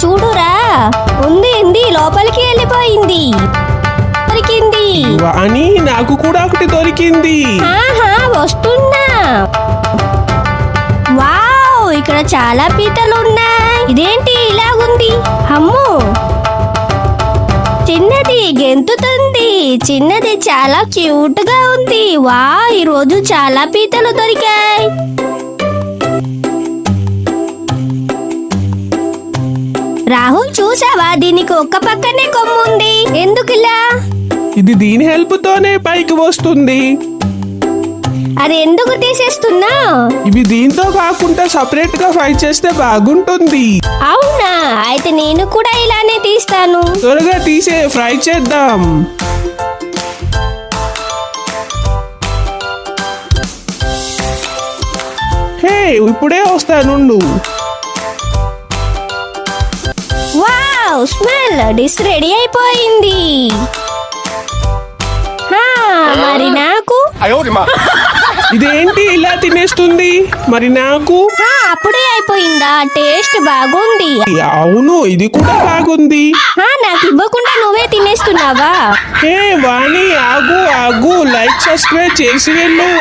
చూడురా. ఉంది లోపలికి వెళ్ళిపోయింది. దొరికింది. వాణి నాకు కూడా ఒకటి దొరికింది. ఆహా వస్తున్నా. వావ్, ఇక్కడ చాలా పీతలు ఉన్నాయి. ఇదేంటి ఇలాగుంది? అమ్మో, చిన్నది గెంతుతుంది. చిన్నది చాలా క్యూట్ గా ఉంది. వా, ఈరోజు చాలా పీతలు దొరికాయి. రాహుల్, చూసావా? దీనికి ఒక్క పక్కనే కొమ్ము ఉంది. ఎందుకులా? ఇది దీని హెల్ప్ తోనే పైకి వస్తుంది. అది ఎందుకు తీసేస్తున్నా? ఇవి దీంతో కాకుండా సపరేట్ గా ఫ్రై చేస్తే బాగుంటుంది. అవునా? అయితే నేను కూడా ఇలానే తీస్తాను. త్వరగా తీసే, ఫ్రై చేద్దాం. హే, ఇప్పుడే వస్తానుండు. Wow, smell! డిష్ రెడీ అయిపోయింది. మరి నాకు? ఇదేంటి ఇలా తినేస్తుంది? మరి నాకు? అప్పుడే అయిపోయిందా? టేస్ట్ బాగుంది. అవును, ఇది కూడా బాగుంది. నాకు ఇవ్వకుండా నువ్వే తినేస్తున్నావా? హే వాణి, ఆగు ఆగు, లైక్ సబ్స్క్రైబ్ చేసి వెళ్ళు.